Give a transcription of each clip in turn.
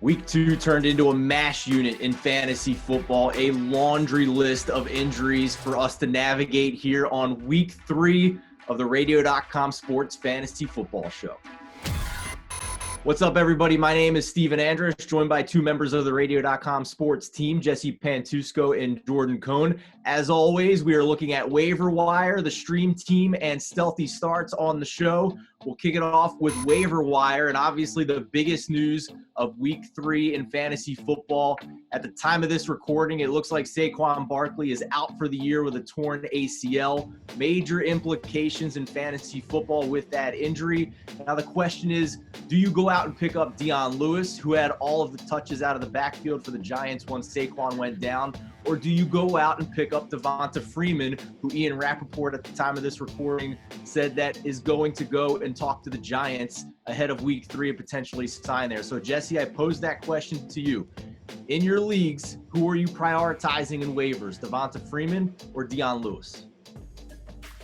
Week 2 turned into a mash unit in fantasy football, a laundry list of injuries for us to navigate here on Week 3 of the Radio.com Sports Fantasy Football Show. What's up, everybody? My name is Steven Andrus, joined by two members of the Radio.com Sports team, Jesse Pantusco and Jordan Cohn. As always, we are looking at Waiver Wire, the Stream Team, and Stealthy starts on the show. We'll kick it off with Waiver Wire, and obviously the biggest news of Week 3 in fantasy football. At the time of this recording, it looks like Saquon Barkley is out for the year with a torn ACL. Major implications in fantasy football with that injury. Now the question is, do you go out and pick up Dion Lewis, who had all of the touches out of the backfield for the Giants once Saquon went down? Or do you go out and pick up Devonta Freeman, who Ian Rappaport at the time of this recording said that is going to go and talk to the Giants ahead of Week 3 and potentially sign there? So, Jesse, I posed that question to you. In your leagues, who are you prioritizing in waivers, Devonta Freeman or Dion Lewis?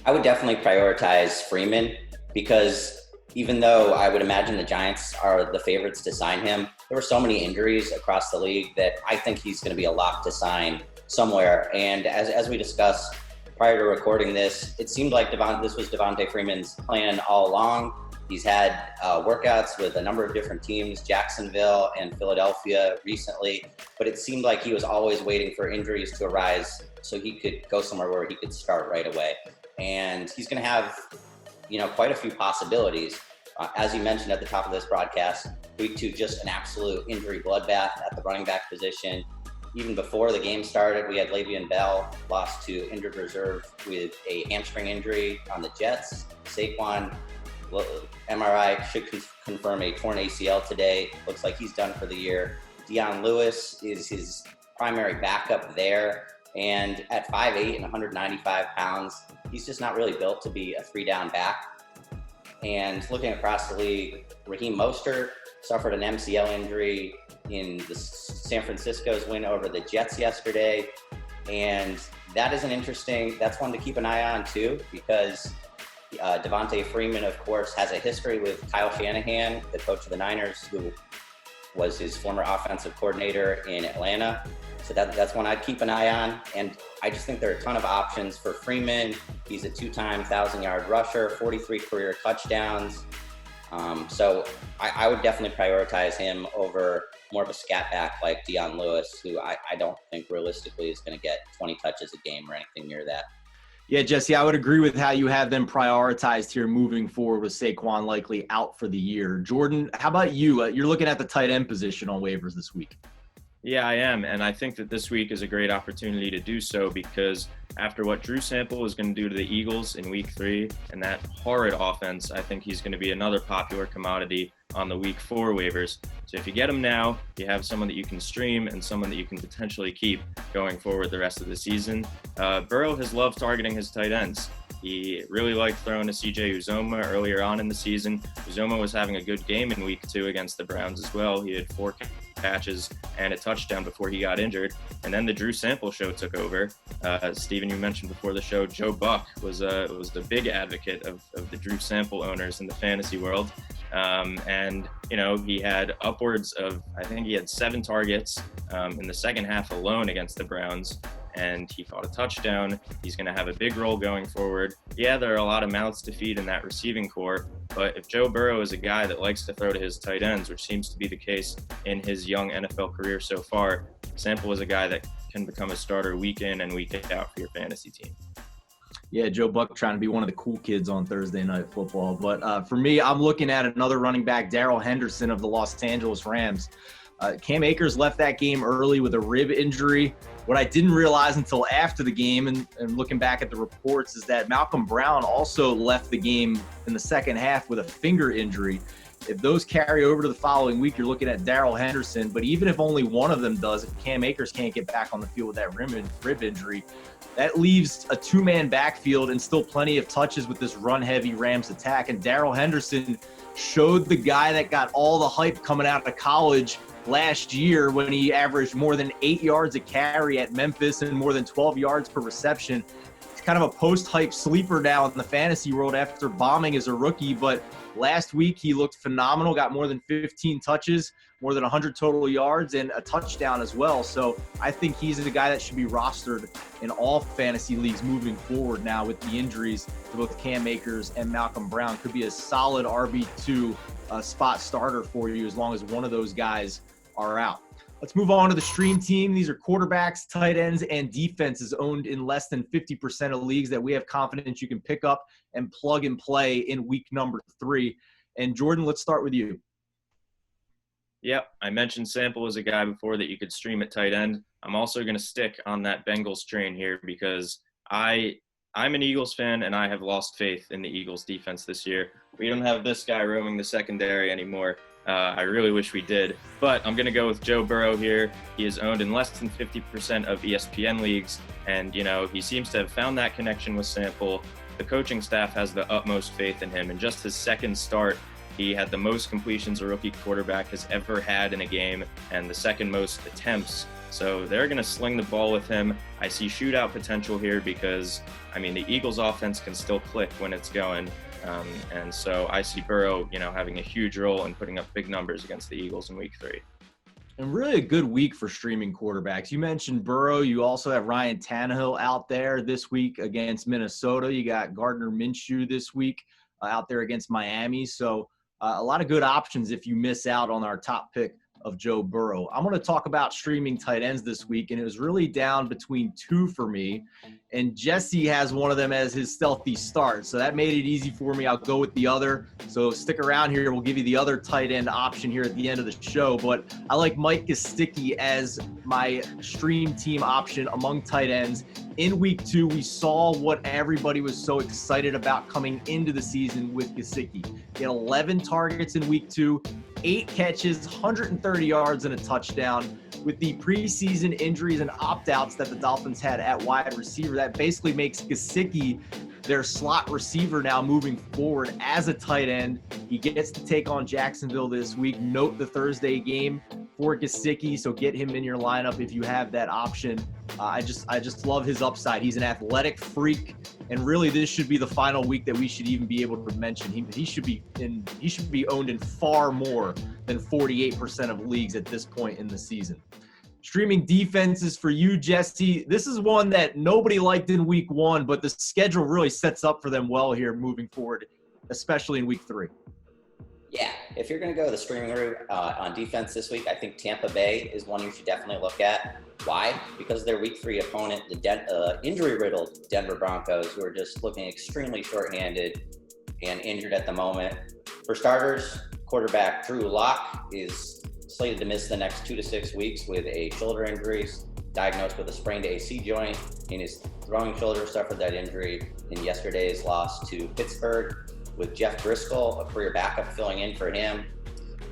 I would definitely prioritize Freeman because even though I would imagine the Giants are the favorites to sign him, there were so many injuries across the league that I think he's going to be a lock to sign somewhere. And as we discussed prior to recording this, it seemed like this was Devonta Freeman's plan all along. He's had workouts with a number of different teams, Jacksonville and Philadelphia recently, but it seemed like he was always waiting for injuries to arise so he could go somewhere where he could start right away. And he's going to have, quite a few possibilities. As you mentioned at the top of this broadcast, Week 2, just an absolute injury bloodbath at the running back position. Even before the game started, we had Le'Veon Bell lost to injured reserve with a hamstring injury on the Jets. Saquon, MRI should confirm a torn ACL today. Looks like he's done for the year. Dion Lewis is his primary backup there. And at 5'8" and 195 pounds, he's just not really built to be a three-down back. And looking across the league, Raheem Mostert suffered an MCL injury in the San Francisco's win over the Jets yesterday. And that's one to keep an eye on too, because Devonta Freeman, of course, has a history with Kyle Shanahan, the coach of the Niners, who was his former offensive coordinator in Atlanta. So that's one I'd keep an eye on. And I just think there are a ton of options for Freeman. He's a two-time 1,000-yard rusher, 43 career touchdowns. So I would definitely prioritize him over more of a scat back like Dion Lewis, who I don't think realistically is going to get 20 touches a game or anything near that. Yeah, Jesse, I would agree with how you have them prioritized here moving forward with Saquon likely out for the year. Jordan, how about you? You're looking at the tight end position on waivers this week. Yeah, I am, and I think that this week is a great opportunity to do so because after what Drew Sample is going to do to the Eagles in Week 3 and that horrid offense, I think he's going to be another popular commodity on the Week 4 waivers. So if you get him now, you have someone that you can stream and someone that you can potentially keep going forward the rest of the season. Burrow has loved targeting his tight ends. He really liked throwing to CJ Uzomah earlier on in the season. Uzomah was having a good game in Week 2 against the Browns as well. He had 4 catches and a touchdown before he got injured. And then the Drew Sample show took over. Steven, you mentioned before the show, Joe Buck was the big advocate of the Drew Sample owners in the fantasy world. And he had upwards of, I think he had 7 targets in the second half alone against the Browns. And he caught a touchdown. He's going to have a big role going forward. Yeah, there are a lot of mouths to feed in that receiving core, but if Joe Burrow is a guy that likes to throw to his tight ends, which seems to be the case in his young NFL career so far, Sample is a guy that can become a starter week in and week out for your fantasy team. Yeah, Joe Buck trying to be one of the cool kids on Thursday Night Football. But for me, I'm looking at another running back, Darrell Henderson of the Los Angeles Rams. Cam Akers left that game early with a rib injury. What I didn't realize until after the game and looking back at the reports is that Malcolm Brown also left the game in the second half with a finger injury. If those carry over to the following week, you're looking at Darrell Henderson. But even if only one of them does, if Cam Akers can't get back on the field with that rib injury, that leaves a two-man backfield and still plenty of touches with this run-heavy Rams attack. And Darrell Henderson showed the guy that got all the hype coming out of college last year when he averaged more than 8 yards a carry at Memphis and more than 12 yards per reception. He's kind of a post-hype sleeper now in the fantasy world after bombing as a rookie, but Last week, he looked phenomenal, got more than 15 touches, more than 100 total yards, and a touchdown as well. So I think he's the guy that should be rostered in all fantasy leagues moving forward now with the injuries to both Cam Akers and Malcolm Brown. Could be a solid RB2 spot starter for you as long as one of those guys are out. Let's move on to the stream team. These are quarterbacks, tight ends, and defenses owned in less than 50% of leagues that we have confidence you can pick up and plug and play in week number 3. And Jordan, let's start with you. Yep, I mentioned Sample as a guy before that you could stream at tight end. I'm also going to stick on that Bengals train here because I'm an Eagles fan and I have lost faith in the Eagles defense this year. We don't have this guy roaming the secondary anymore. I really wish we did, but I'm going to go with Joe Burrow here. He is owned in less than 50% of ESPN leagues, and, he seems to have found that connection with Sample. The coaching staff has the utmost faith in him. In just his second start, he had the most completions a rookie quarterback has ever had in a game and the second most attempts. So they're going to sling the ball with him. I see shootout potential here because, the Eagles offense can still click when it's going. And so I see Burrow, having a huge role in putting up big numbers against the Eagles in week 3. And really a good week for streaming quarterbacks. You mentioned Burrow. You also have Ryan Tannehill out there this week against Minnesota. You got Gardner Minshew this week out there against Miami. So a lot of good options if you miss out on our top pick of Joe Burrow. I'm going to talk about streaming tight ends this week, and it was really down between 2 for me. And Jesse has one of them as his stealthy start, so that made it easy for me. I'll go with the other. So stick around here. We'll give you the other tight end option here at the end of the show. But I like Mike Gesicki as my stream team option among tight ends. In week 2, we saw what everybody was so excited about coming into the season with Gesicki. He had 11 targets in week 2, 8 catches, 130 yards, and a touchdown. With the preseason injuries and opt-outs that the Dolphins had at wide receiver, that basically makes Gesicki their slot receiver now moving forward as a tight end. He gets to take on Jacksonville this week. Note the Thursday game for Gesicki, so get him in your lineup if you have that option. I just love his upside. He's an athletic freak, and really this should be the final week that we should even be able to mention. He should be owned in far more than 48% of leagues at this point in the season. Streaming defenses for you, Jesse. This is one that nobody liked in week 1, but the schedule really sets up for them well here moving forward, especially in week 3. Yeah, if you're going to go the streaming route on defense this week, I think Tampa Bay is one you should definitely look at. Why? Because their week 3 opponent, the injury-riddled Denver Broncos, who are just looking extremely shorthanded and injured at the moment. For starters, quarterback Drew Lock is slated to miss the next 2 to 6 weeks with a shoulder injury, diagnosed with a sprained AC joint in his throwing shoulder, suffered that injury in yesterday's loss to Pittsburgh, with Jeff Driscoll, a career backup, filling in for him.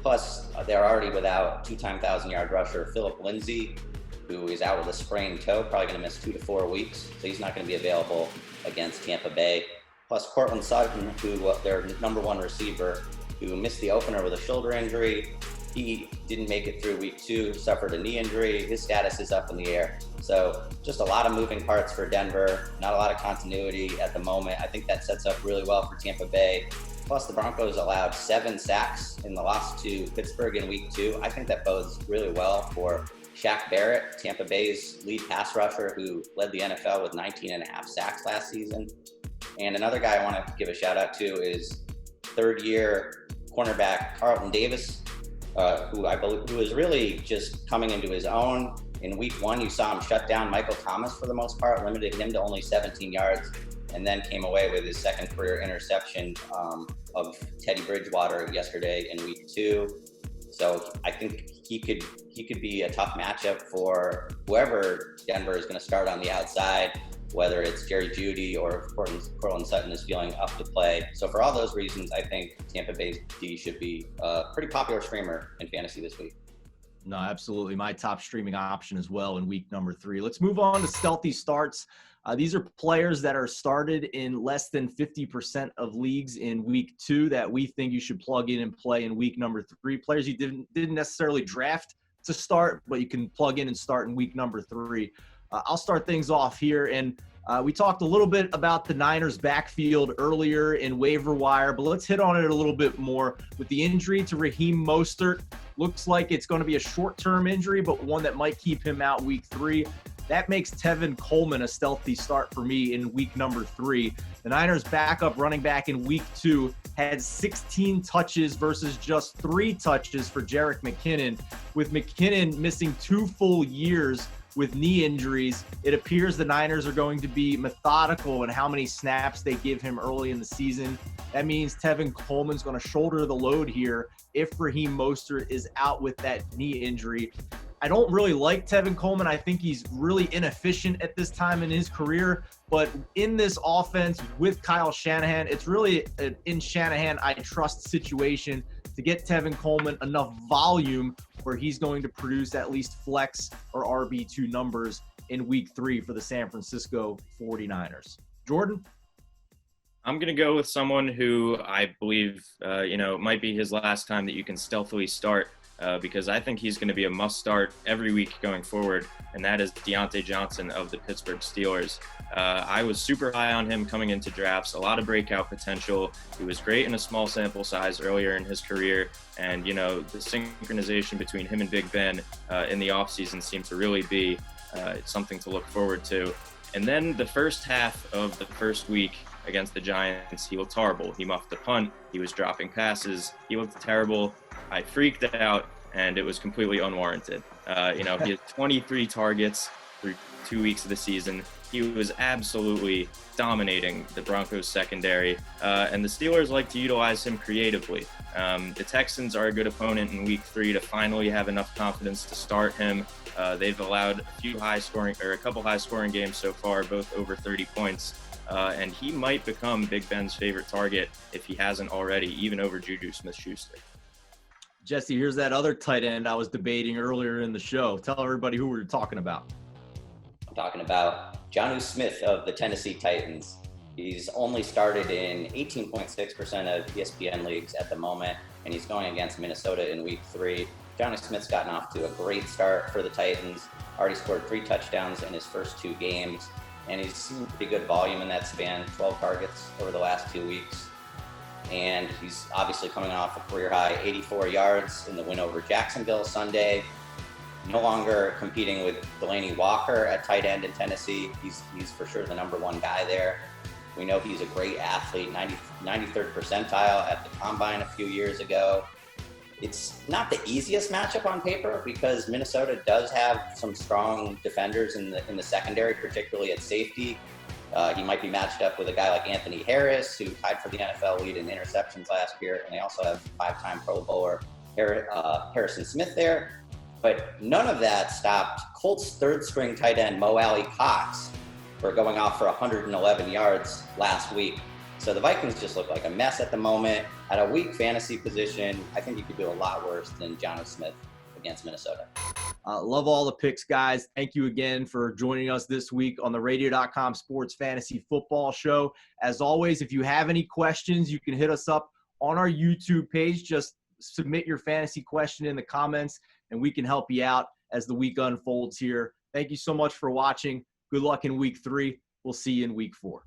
Plus, they're already without 2-time 1,000-yard rusher Philip Lindsay, who is out with a sprained toe, probably going to miss 2 to 4 weeks, so he's not going to be available against Tampa Bay. Plus, Cortland Sutton, who their number 1 receiver, who missed the opener with a shoulder injury. He didn't make it through week 2, suffered a knee injury. His status is up in the air. So just a lot of moving parts for Denver, not a lot of continuity at the moment. I think that sets up really well for Tampa Bay. Plus, the Broncos allowed 7 sacks in the loss to Pittsburgh in week 2. I think that bodes really well for Shaq Barrett, Tampa Bay's lead pass rusher, who led the NFL with 19.5 sacks last season. And another guy I want to give a shout out to is third-year cornerback Carlton Davis, who is really just coming into his own. In week 1, you saw him shut down Michael Thomas for the most part, limited him to only 17 yards, and then came away with his second career interception of Teddy Bridgewater yesterday in week 2. So I think he could be a tough matchup for whoever Denver is going to start on the outside, whether it's Jerry Jeudy or if Cortland Sutton is feeling up to play. So for all those reasons, I think Tampa Bay D should be a pretty popular streamer in fantasy this week. No, absolutely. My top streaming option as well in week number 3. Let's move on to stealthy starts. These are players that are started in less than 50% of leagues in week 2 that we think you should plug in and play in week number 3. Players you didn't necessarily draft to start, but you can plug in and start in week number 3. I'll start things off here, and We talked a little bit about the Niners backfield earlier in waiver wire, but let's hit on it a little bit more. With the injury to Raheem Mostert, looks like it's going to be a short-term injury, but one that might keep him out week 3. That makes Tevin Coleman a stealthy start for me in week number 3. The Niners backup running back in week 2 had 16 touches versus just 3 touches for Jerick McKinnon. With McKinnon missing 2 full years with knee injuries, it appears the Niners are going to be methodical in how many snaps they give him early in the season. That means Tevin Coleman's going to shoulder the load here if Raheem Mostert is out with that knee injury. I don't really like Tevin Coleman. I think he's really inefficient at this time in his career. But in this offense with Kyle Shanahan, it's really an in Shanahan I trust situation to get Tevin Coleman enough volume where he's going to produce at least flex or RB2 numbers in week 3 for the San Francisco 49ers. Jordan? I'm going to go with someone who I believe, might be his last time that you can stealthily start. Because I think he's going to be a must-start every week going forward, and that is Diontae Johnson of the Pittsburgh Steelers. I was super high on him coming into drafts, a lot of breakout potential. He was great in a small sample size earlier in his career, and, the synchronization between him and Big Ben in the offseason seemed to really be something to look forward to. And then the first half of the first week against the Giants, he looked horrible. He muffed the punt. He was dropping passes. He looked terrible. I freaked out, and it was completely unwarranted. He had 23 targets through 2 weeks of the season. He was absolutely dominating the Broncos secondary, and the Steelers like to utilize him creatively. The Texans are a good opponent in week 3 to finally have enough confidence to start him. They've allowed a couple high-scoring games so far, both over 30 points. And he might become Big Ben's favorite target if he hasn't already, even over Juju Smith-Schuster. Jesse, here's that other tight end I was debating earlier in the show. Tell everybody who we're talking about. I'm talking about Jonnu Smith of the Tennessee Titans. He's only started in 18.6% of ESPN leagues at the moment, and he's going against Minnesota in week 3. Jonnu Smith's gotten off to a great start for the Titans, already scored 3 touchdowns in his first 2 games, and he's seen pretty good volume in that span, 12 targets over the last 2 weeks. And he's obviously coming off a career-high 84 yards in the win over Jacksonville Sunday. No longer competing with Delanie Walker at tight end in Tennessee. He's for sure the number 1 guy there. We know he's a great athlete, 93rd percentile at the Combine a few years ago. It's not the easiest matchup on paper because Minnesota does have some strong defenders in the secondary, particularly at safety. He might be matched up with a guy like Anthony Harris, who tied for the NFL lead in interceptions last year, and they also have 5-time Pro Bowler Harrison Smith there. But none of that stopped Colts third-string tight end Mo Alley Cox for going off for 111 yards last week. So the Vikings just look like a mess at the moment. At a weak fantasy position, I think you could do a lot worse than Jonnu Smith against Minnesota. Love all the picks, guys. Thank you again for joining us this week on the Radio.com Sports Fantasy Football Show. As always, if you have any questions, you can hit us up on our YouTube page. Just submit your fantasy question in the comments, and we can help you out as the week unfolds here. Thank you so much for watching. Good luck in week 3. We'll see you in week 4.